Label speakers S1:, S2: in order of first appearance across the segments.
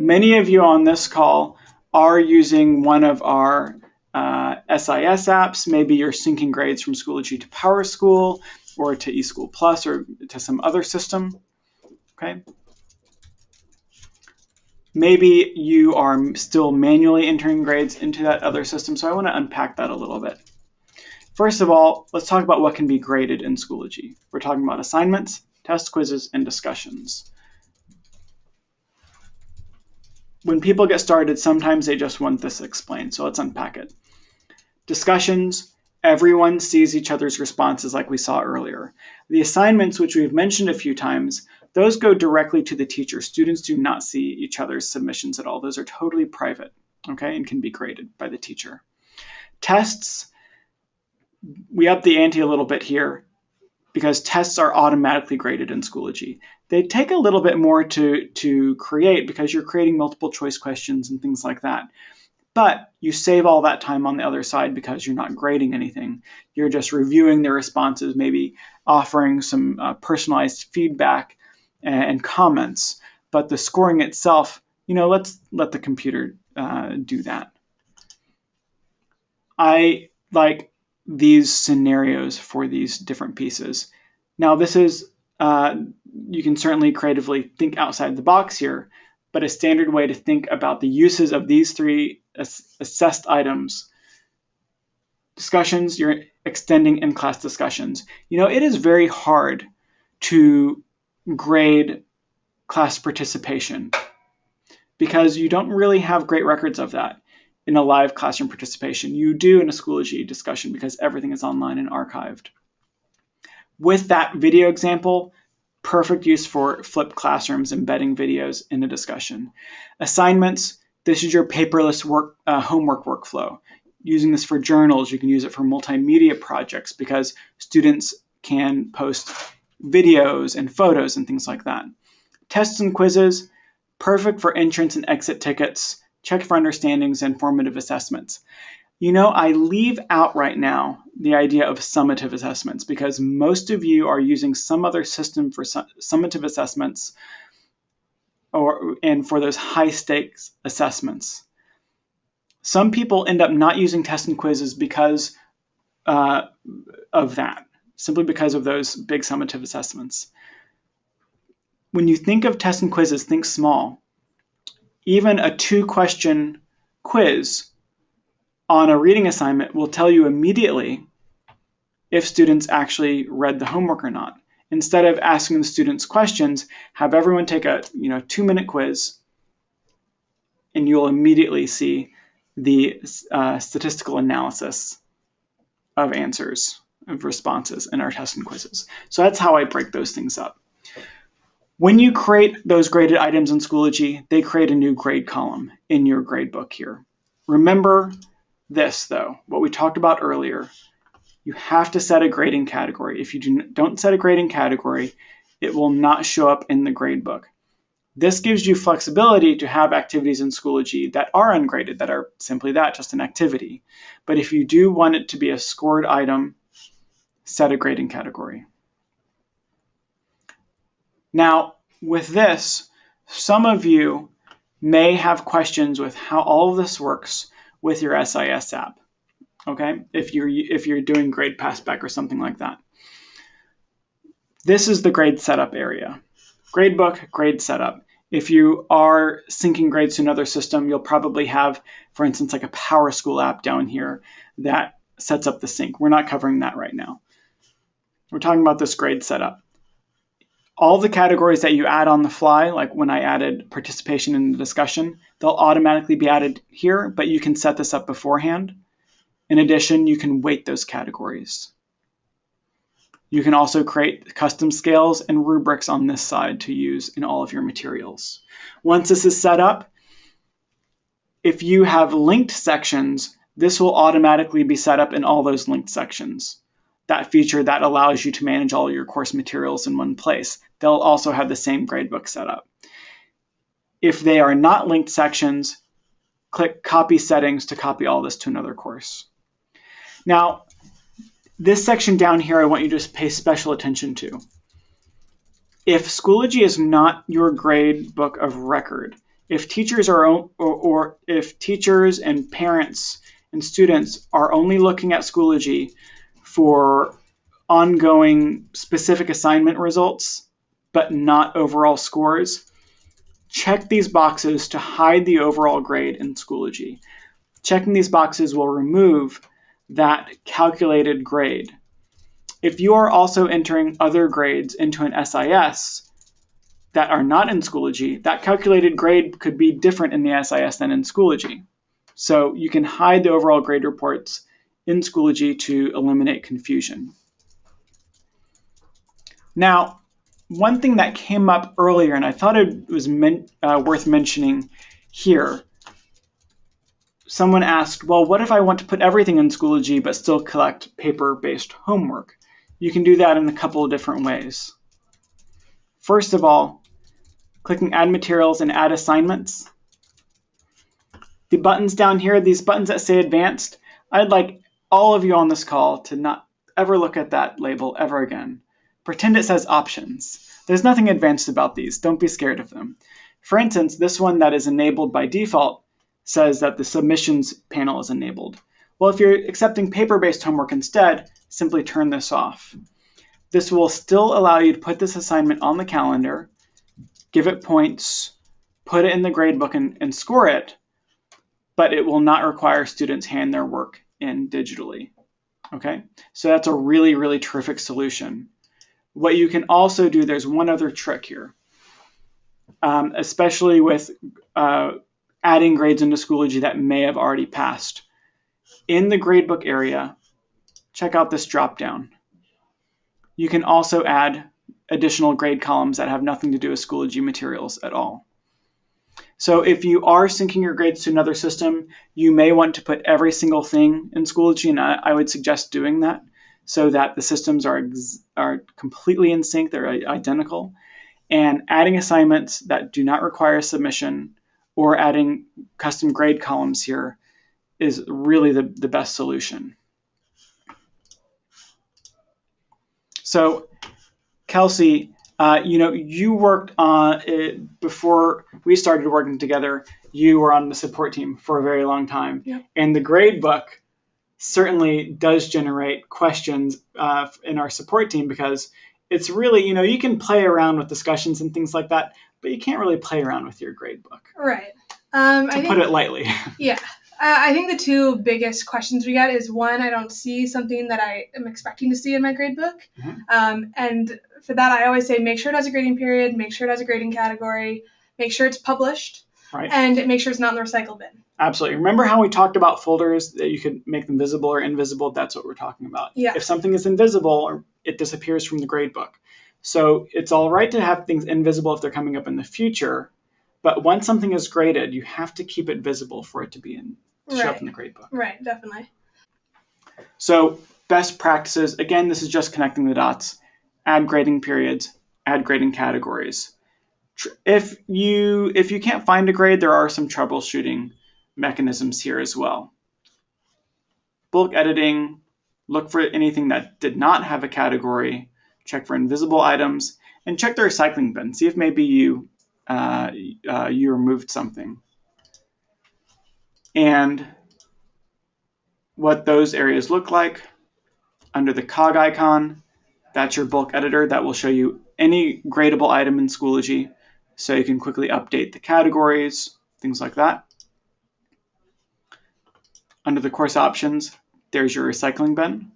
S1: Many of you on this call are using one of our SIS apps. Maybe you're syncing grades from Schoology to PowerSchool or to eSchool Plus or to some other system. Okay. Maybe you are still manually entering grades into that other system, so I want to unpack that a little bit. First of all, let's talk about what can be graded in Schoology. We're talking about assignments, test quizzes, and discussions. When people get started, sometimes they just want this explained, so let's unpack it. Discussions, everyone sees each other's responses like we saw earlier. The assignments, which we've mentioned a few times, those go directly to the teacher. Students do not see each other's submissions at all. Those are totally private, okay, and can be graded by the teacher. Tests, we up the ante a little bit here because tests are automatically graded in Schoology. They take a little bit more to create because you're creating multiple choice questions and things like that. But you save all that time on the other side because you're not grading anything. You're just reviewing the responses, maybe offering some personalized feedback and comments. But the scoring itself, let's let the computer do that. I like these scenarios for these different pieces. Now this is, you can certainly creatively think outside the box here, but a standard way to think about the uses of these three assessed items. Discussions, you're extending in-class discussions. It is very hard to grade class participation because you don't really have great records of that in a live classroom participation. You do in a Schoology discussion because everything is online and archived. With that video example, perfect use for flipped classrooms, embedding videos in a discussion. Assignments, this is your paperless homework workflow. Using this for journals, you can use it for multimedia projects because students can post videos and photos and things like that. Tests and quizzes, perfect for entrance and exit tickets, check for understandings, and formative assessments. I leave out right now the idea of summative assessments because most of you are using some other system for summative assessments and for those high stakes assessments. Some people end up not using tests and quizzes because of that, simply because of those big summative assessments. When you think of tests and quizzes, think small. Even a 2-question quiz on a reading assignment will tell you immediately if students actually read the homework or not. Instead of asking the students questions, have everyone take a 2-minute quiz and you'll immediately see the statistical analysis of answers, of responses in our tests and quizzes. So that's how I break those things up. When you create those graded items in Schoology, they create a new grade column in your grade book here. Remember this, though, what we talked about earlier. You have to set a grading category. If you don't set a grading category, it will not show up in the grade book. This gives you flexibility to have activities in Schoology that are ungraded, that are simply that, just an activity. But if you do want it to be a scored item, set a grading category. Now, with this, some of you may have questions with how all of this works with your SIS app, okay? If you're doing grade passback or something like that. This is the grade setup area. Gradebook, grade setup. If you are syncing grades to another system, you'll probably have, for instance, like a PowerSchool app down here that sets up the sync. We're not covering that right now. We're talking about this grade setup. All the categories that you add on the fly, like when I added participation in the discussion, they'll automatically be added here, but you can set this up beforehand. In addition, you can weight those categories. You can also create custom scales and rubrics on this side to use in all of your materials. Once this is set up, if you have linked sections, this will automatically be set up in all those linked sections. That feature that allows you to manage all your course materials in one place. They'll also have the same gradebook setup. If they are not linked sections, click Copy Settings to copy all this to another course. Now, this section down here, I want you to pay special attention to. If Schoology is not your grade book of record, If teachers or if teachers and parents and students are only looking at Schoology for ongoing specific assignment results, but not overall scores, check these boxes to hide the overall grade in Schoology. Checking these boxes will remove that calculated grade. If you are also entering other grades into an SIS that are not in Schoology, that calculated grade could be different in the SIS than in Schoology. So you can hide the overall grade reports in Schoology to eliminate confusion. Now, one thing that came up earlier, and I thought it was worth mentioning here, someone asked, well, what if I want to put everything in Schoology but still collect paper-based homework? You can do that in a couple of different ways. First of all, clicking Add Materials and Add Assignments. The buttons down here, these buttons that say Advanced, I'd like all of you on this call to not ever look at that label ever again. Pretend it says Options. There's nothing advanced about these. Don't be scared of them. For instance, this one that is enabled by default says that the Submissions panel is enabled. Well, if you're accepting paper-based homework instead, simply turn this off. This will still allow you to put this assignment on the calendar, give it points, put it in the gradebook and score it, but it will not require students hand their work in digitally. Okay, so that's a really, really terrific solution. What you can also do, there's one other trick here, especially with adding grades into Schoology that may have already passed. In the gradebook area, check out this drop-down. You can also add additional grade columns that have nothing to do with Schoology materials at all. So if you are syncing your grades to another system, you may want to put every single thing in Schoology, and I would suggest doing that so that the systems are completely in sync, they're identical. And adding assignments that do not require submission or adding custom grade columns here is really the best solution. So Kelsey, you worked on it before we started working together. You were on the support team for a very long time.
S2: Yep.
S1: And the gradebook certainly does generate questions in our support team, because it's really, you can play around with discussions and things like that, but you can't really play around with your gradebook.
S2: Right.
S1: To put it lightly.
S2: Yeah. I think the two biggest questions we get is, one, I don't see something that I am expecting to see in my gradebook.
S1: Mm-hmm.
S2: And for that, I always say, make sure it has a grading period, make sure it has a grading category, make sure it's published,
S1: right,
S2: and make sure it's not in the recycle bin.
S1: Absolutely. Remember how we talked about folders, that you could make them visible or invisible? That's what we're talking about.
S2: Yeah.
S1: If something is invisible, it disappears from the gradebook. So it's all right to have things invisible if they're coming up in the future, but once something is graded, you have to keep it visible for it to show up in the gradebook.
S2: Right, definitely.
S1: So best practices, again, this is just connecting the dots. Add grading periods, add grading categories. If you can't find a grade, there are some troubleshooting mechanisms here as well. Bulk editing, look for anything that did not have a category, check for invisible items, and check the recycling bin. See if maybe you removed something. And what those areas look like, under the cog icon, that's your bulk editor that will show you any gradable item in Schoology, so you can quickly update the categories, things like that. Under the course options, there's your recycling bin.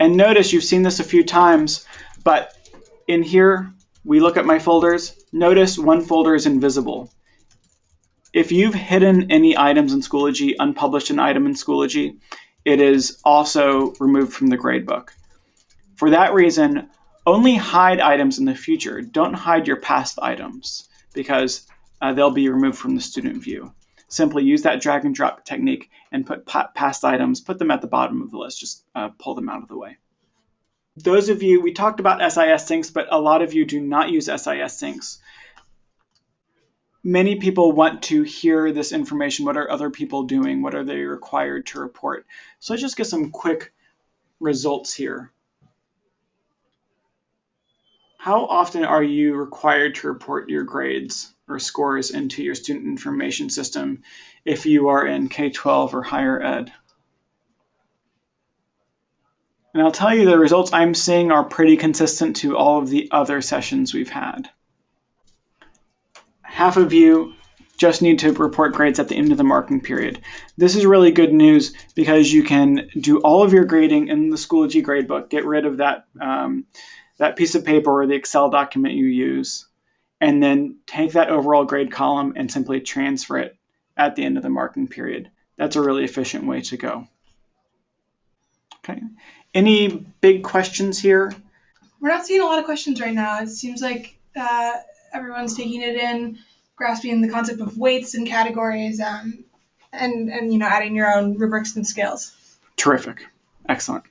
S1: And notice, you've seen this a few times, but in here, we look at my folders. Notice one folder is invisible. If you've hidden any items in Schoology, unpublished an item in Schoology, it is also removed from the gradebook. For that reason, only hide items in the future. Don't hide your past items, because they'll be removed from the student view. Simply use that drag and drop technique and put past items, put them at the bottom of the list, just pull them out of the way. Those of you, we talked about SIS syncs, but a lot of you do not use SIS syncs. Many people want to hear this information. What are other people doing? What are they required to report? So let's just get some quick results here. How often are you required to report your grades or scores into your student information system if you are in K-12 or higher ed? And I'll tell you the results I'm seeing are pretty consistent to all of the other sessions we've had. Half of you just need to report grades at the end of the marking period. This is really good news because you can do all of your grading in the Schoology gradebook, get rid of that, that piece of paper or the Excel document you use, and then take that overall grade column and simply transfer it at the end of the marking period. That's a really efficient way to go. Okay. Any big questions here?
S2: We're not seeing a lot of questions right now. It seems like everyone's taking it in, grasping the concept of weights and categories, and adding your own rubrics and scales.
S1: Terrific. Excellent.